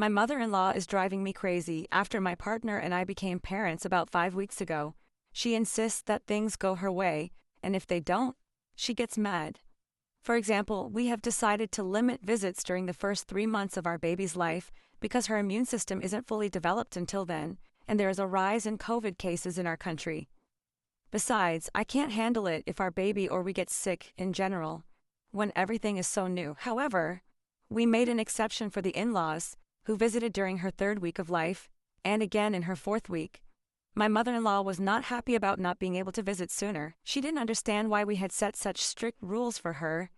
My mother-in-law is driving me crazy after my partner and I became parents about 5 weeks ago. She insists that things go her way, and if they don't, she gets mad. For example, we have decided to limit visits during the first 3 months of our baby's life because her immune system isn't fully developed until then, and there is a rise in COVID cases in our country. Besides, I can't handle it if our baby or we get sick in general, when everything is so new. However, we made an exception for the in-laws, who visited during her 3rd week of life, and again in her 4th week. My mother-in-law was not happy about not being able to visit sooner. She didn't understand why we had set such strict rules for her,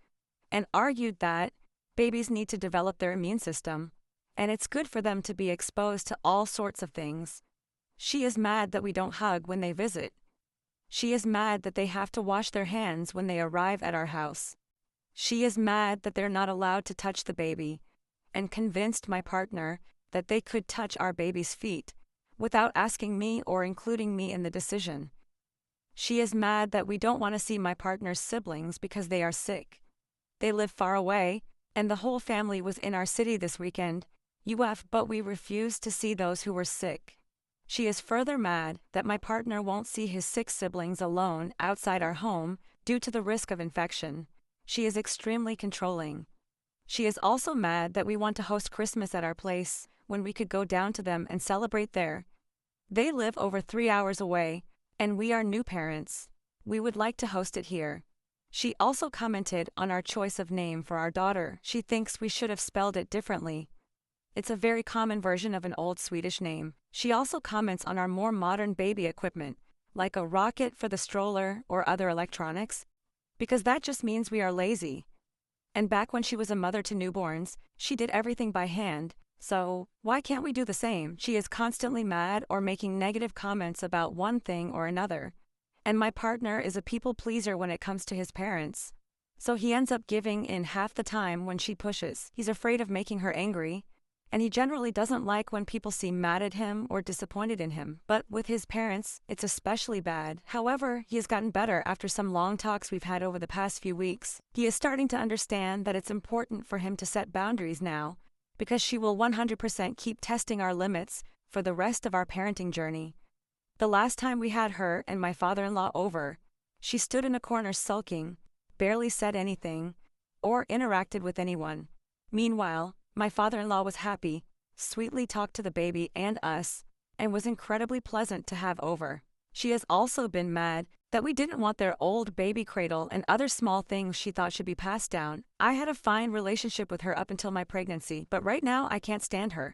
and argued that babies need to develop their immune system, and it's good for them to be exposed to all sorts of things. She is mad that we don't hug when they visit. She is mad that they have to wash their hands when they arrive at our house. She is mad that they're not allowed to touch the baby, and convinced my partner that they could touch our baby's feet without asking me or including me in the decision. She is mad that we don't want to see my partner's siblings because they are sick. They live far away, and the whole family was in our city this weekend, but we refused to see those who were sick. She is further mad that my partner won't see his sick siblings alone outside our home due to the risk of infection. She is extremely controlling. She is also mad that we want to host Christmas at our place when we could go down to them and celebrate there. They live over 3 hours away, and we are new parents. We would like to host it here. She also commented on our choice of name for our daughter. She thinks we should have spelled it differently. It's a very common version of an old Swedish name. She also comments on our more modern baby equipment, like a rocket for the stroller or other electronics, because that just means we are lazy. And back when she was a mother to newborns, she did everything by hand, so why can't we do the same? She is constantly mad or making negative comments about one thing or another. And my partner is a people pleaser when it comes to his parents, so he ends up giving in half the time when she pushes. He's afraid of making her angry, and he generally doesn't like when people seem mad at him or disappointed in him. But with his parents, it's especially bad. However, he has gotten better after some long talks we've had over the past few weeks. He is starting to understand that it's important for him to set boundaries now, because she will 100% keep testing our limits for the rest of our parenting journey. The last time we had her and my father-in-law over, she stood in a corner sulking, barely said anything, or interacted with anyone. Meanwhile, my father-in-law was happy, sweetly talked to the baby and us, and was incredibly pleasant to have over. She has also been mad that we didn't want their old baby cradle and other small things she thought should be passed down. I had a fine relationship with her up until my pregnancy, but right now I can't stand her.